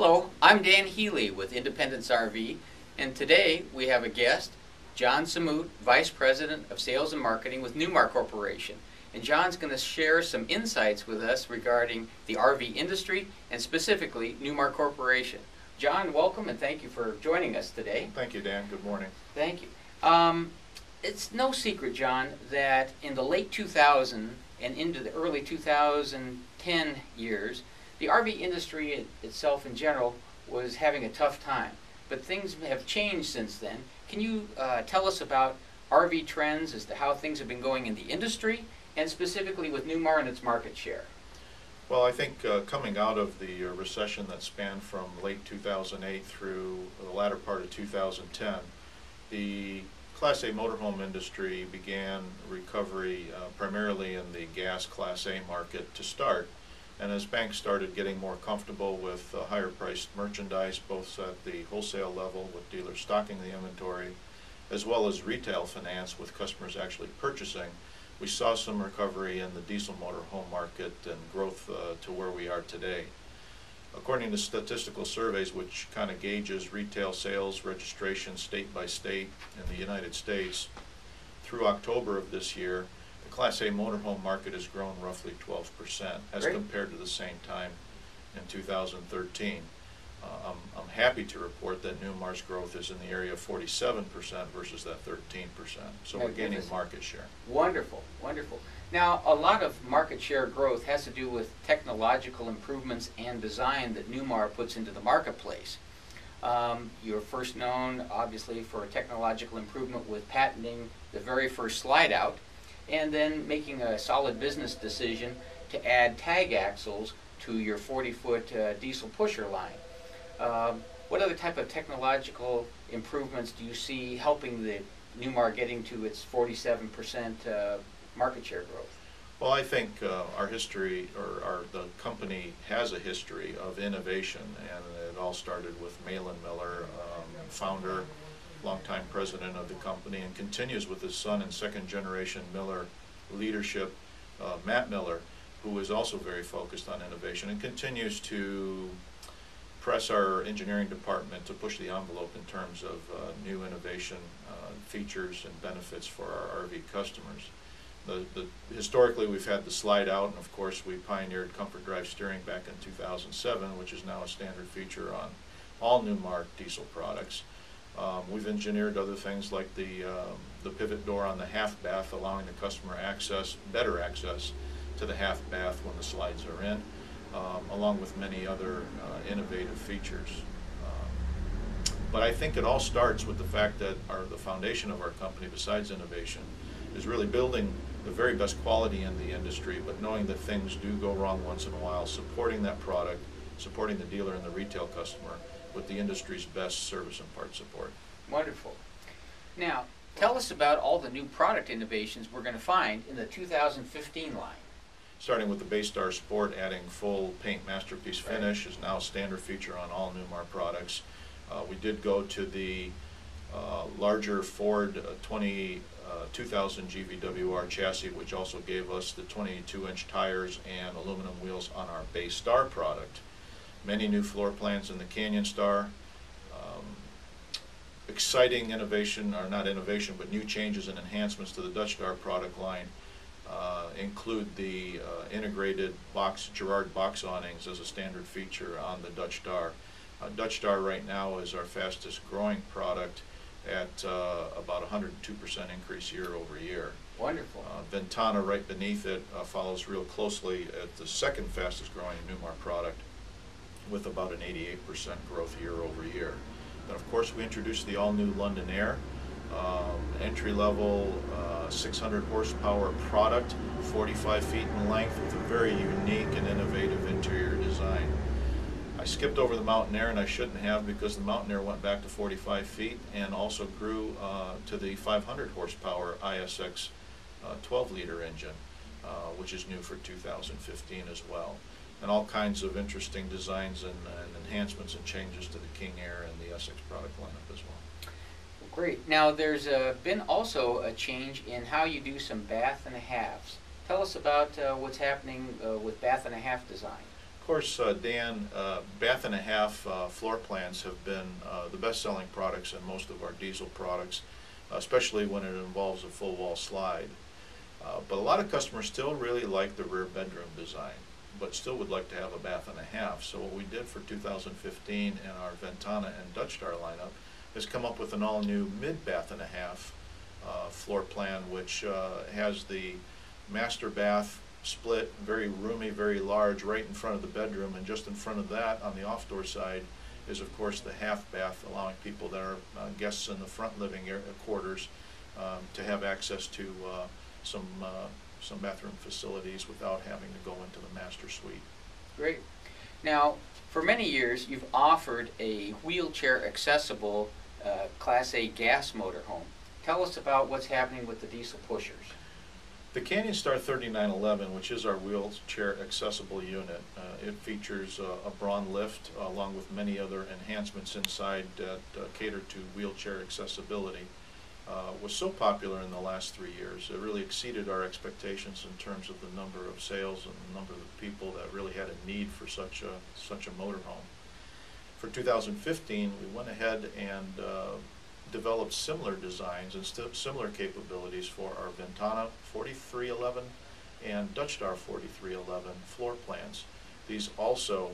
Hello, I'm Dan Healy with Independence RV, and today we have a guest, John Sammut, Vice President of Sales and Marketing with Newmar Corporation. And John's going to share some insights with us regarding the RV industry and specifically Newmar Corporation. John, welcome and thank you for joining us today. Thank you, Dan. Good morning. Thank you. It's no secret, John, that in the late 2000s and into the early 2010 years, the RV industry itself in general was having a tough time. But things have changed since then. Can you tell us about RV trends as to how things have been going in the industry and specifically with Newmar and its market share? Well, I think coming out of the recession that spanned from late 2008 through the latter part of 2010, the Class A motorhome industry began recovery primarily in the gas Class A market to start. And as banks started getting more comfortable with higher priced merchandise, both at the wholesale level with dealers stocking the inventory, as well as retail finance with customers actually purchasing, we saw some recovery in the diesel motorhome market and growth to where we are today. According to statistical surveys, which kind of gauges retail sales registration state by state in the United States, through October of this year, the Class A motorhome market has grown roughly 12% as Great. compared to the same time in 2013. I'm happy to report that Newmar's growth is in the area of 47% versus that 13%. So we're gaining market share. Wonderful, wonderful. Now, a lot of market share growth has to do with technological improvements and design that Newmar puts into the marketplace. You're first known, obviously, for a technological improvement with patenting the very first slide out, and then making a solid business decision to add tag axles to your 40-foot diesel pusher line. What other type of technological improvements do you see helping the Newmar getting to its 47% market share growth? Well, I think our history, or the company has a history of innovation, and it all started with Malin Miller, founder, longtime president of the company, and continues with his son and second generation Miller leadership, Matt Miller, who is also very focused on innovation and continues to press our engineering department to push the envelope in terms of new innovation features and benefits for our RV customers. Historically, we've had the slide out, and of course we pioneered comfort drive steering back in 2007, which is now a standard feature on all Newmar diesel products. We've engineered other things like the pivot door on the half bath, allowing the customer better access to the half bath when the slides are in, along with many other innovative features. But I think it all starts with the fact that the foundation of our company, besides innovation, is really building the very best quality in the industry, but knowing that things do go wrong once in a while, supporting that product, supporting the dealer and the retail customer with the industry's best service and part support. Wonderful. Now, tell us about all the new product innovations we're going to find in the 2015 line. Starting with the Baystar Sport, adding full paint masterpiece finish is now a standard feature on all Newmar products. We did go to the larger Ford 2000 GVWR chassis, which also gave us the 22-inch tires and aluminum wheels on our Baystar product. Many new floor plans in the Canyon Star. Exciting innovation, or not innovation, but new changes and enhancements to the Dutch Star product line include the integrated Girard box awnings as a standard feature on the Dutch Star. Dutch Star right now is our fastest growing product at about 102% increase year over year. Wonderful. Ventana right beneath it follows real closely at the second fastest growing Newmar product with about an 88% growth year over year. Then of course we introduced the all-new London Air, entry-level 600 horsepower product, 45 feet in length with a very unique and innovative interior design. I skipped over the Mountain Air, and I shouldn't have, because the Mountain Air went back to 45 feet and also grew to the 500 horsepower ISX 12-liter engine, which is new for 2015 as well. And all kinds of interesting designs and enhancements and changes to the King Air and the Essex product lineup as well. Great. Now, there's been also a change in how you do some bath and a halves. Tell us about what's happening with bath and a half design. Of course, Dan, bath and a half floor plans have been the best-selling products in most of our diesel products, especially when it involves a full wall slide. But a lot of customers still really like the rear bedroom design, but still would like to have a bath and a half. So what we did for 2015 in our Ventana and Dutch Star lineup is come up with an all-new mid-bath and a half floor plan, which has the master bath split, very roomy, very large, right in front of the bedroom, and just in front of that on the off-door side is of course the half bath, allowing people that are guests in the front living quarters to have access to some bathroom facilities without having to go into the master suite. Great. Now, for many years you've offered a wheelchair accessible Class A gas motorhome. Tell us about what's happening with the diesel pushers. The Canyon Star 3911, which is our wheelchair accessible unit, it features a Braun lift along with many other enhancements inside that cater to wheelchair accessibility. Was so popular in the last 3 years. It really exceeded our expectations in terms of the number of sales and the number of people that really had a need for such a motorhome. For 2015, we went ahead and developed similar designs and similar capabilities for our Ventana 4311 and Dutch Star 4311 floor plans. These also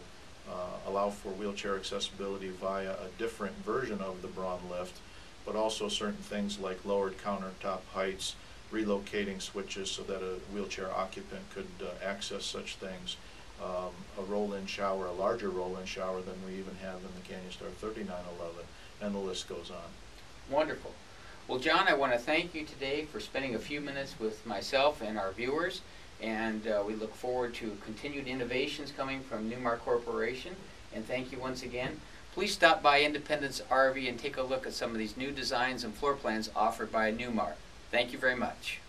allow for wheelchair accessibility via a different version of the Braun lift, but also certain things like lowered countertop heights, relocating switches so that a wheelchair occupant could access such things, a roll-in shower, a larger roll-in shower than we even have in the Canyon Star 3911, and the list goes on. Wonderful. Well, John, I want to thank you today for spending a few minutes with myself and our viewers, and we look forward to continued innovations coming from Newmar Corporation, and thank you once again. Please stop by Independence RV and take a look at some of these new designs and floor plans offered by Newmar. Thank you very much.